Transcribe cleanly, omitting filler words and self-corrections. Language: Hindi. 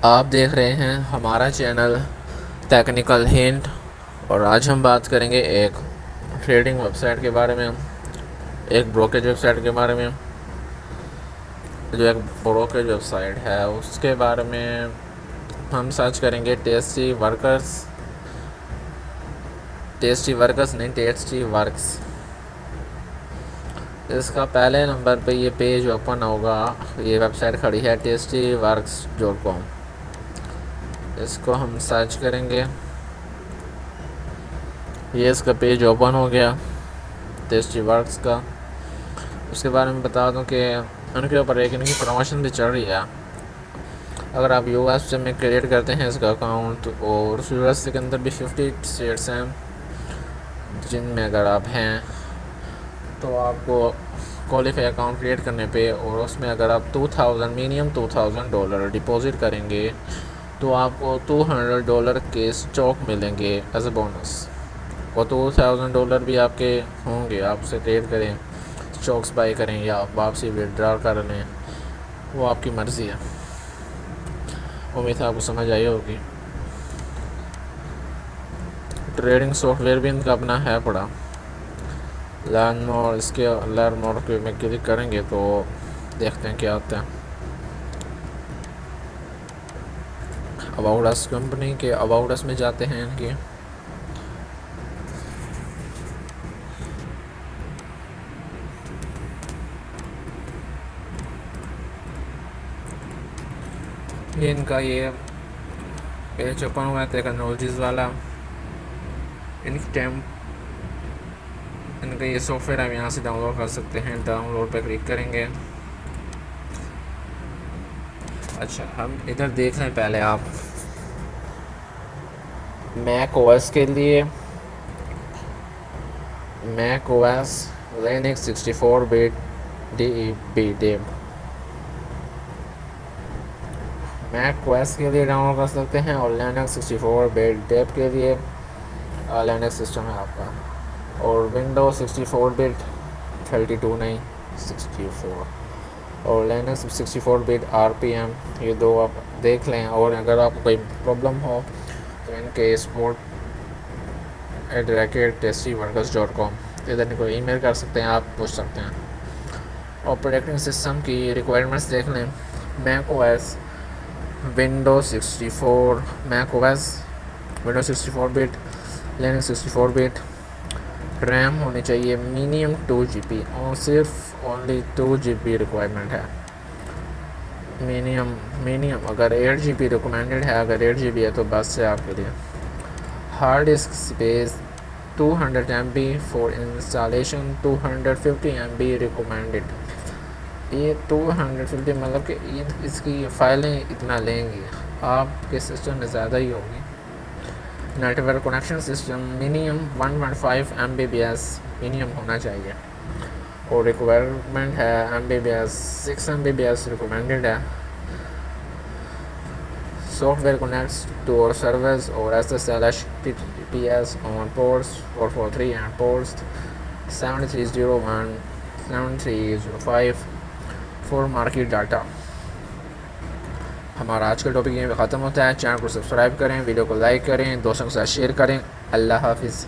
आप देख रहे हैं हमारा चैनल टेक्निकल हिंट, और आज हम बात करेंगे एक ट्रेडिंग वेबसाइट के बारे में, एक ब्रोकेज वेबसाइट के बारे में। जो एक ब्रोकेज वेबसाइट है उसके बारे में हम सर्च करेंगे टेस्टी वर्कर्स नहीं, टेस्टी वर्क्स। इसका पहले नंबर पे ये पेज ओपन होगा, ये वेबसाइट खड़ी है tastyworks.com। इसको हम सर्च करेंगे, ये इसका पेज ओपन हो गया टेस्टी वर्क्स का। उसके बारे में बता दूं कि उनके ऊपर एक इनकी प्रमोशन भी चल रही है। अगर आप यूएस में क्रिएट करते हैं इसका अकाउंट, और यूएस के अंदर भी 50 स्टेट्स हैं जिनमें अगर आप हैं तो आपको क्वालिफाई अकाउंट क्रिएट करने पे, और उसमें अगर आप मिनिमम $2000 डिपॉजिट करेंगे तो आपको $200 के स्टॉक मिलेंगे एज अ बोनस। और $2000 भी आपके होंगे, आप उसे ट्रेड करें, स्टॉक्स बाई करें या वापसी विड्रॉ कर लें, वो आपकी मर्ज़ी है। उम्मीद है आपको समझ आई होगी। ट्रेडिंग सॉफ्टवेयर भी इनका अपना है पड़ा। लर्न मोर पे में क्लिक करेंगे तो देखते हैं क्या आता है। अबाउट अस कंपनी के अबाउट अस में जाते हैं इनकी। इनका ये पेज ओपन हुआ है टेक्नोलॉजीज़ वाला। इनका ये सॉफ्टवेयर हम यहाँ से डाउनलोड कर सकते हैं। डाउनलोड पर क्लिक करेंगे। अच्छा, हम इधर देख लें पहले आप। मैक ओएस के लिए Mac OS Linux 64 bit deb Mac OS के लिए डाउनलोड कर सकते हैं, और लिनक्स 64 बिट डेब के लिए लिनक्स सिस्टम है आपका, और विंडोज 64 बिट 32 नहीं 64, और लिनक्स 64 बिट RPM। ये दो आप देख लें। और अगर आपको कोई प्रॉब्लम हो तो इनके support@tastyworkers.com इधर इनको ईमेल कर सकते हैं, आप पूछ सकते हैं। ऑपरेटिंग सिस्टम की रिक्वायरमेंट्स देख लें। Mac OS Windows 64 Mac OS Windows 64 bit Linux 64 bit. RAM होनी चाहिए मिनिमम 2 GB, और सिर्फ ओनली 2 GB रिक्वायरमेंट है। मिनिमम अगर 8 GB रिकमेंडेड है, अगर 8 GB है तो बस है आपके लिए। Hard disk space 200 MB for installation, 250 MB recommended. ये 250 मतलब कि इसकी फ़ाइलें इतना लेंगी, आपके सिस्टम में ज़्यादा ही होगी। Network connection system minimum 1.5 Mbps minimum होना चाहिए, और रिक्वायरमेंट है Mbps 6 Mbps रिकमेंडेड है। सॉफ्टवेयर कनेक्ट्स टू और सर्वर्स और SSL HTTPS on ports 443 and ports 7301 7305 for market data. हमारा आज का टॉपिक यहीं पे ख़त्म होता है। चैनल को सब्सक्राइब करें, वीडियो को लाइक करें, दोस्तों के साथ शेयर करें। अल्लाह हाफिज़।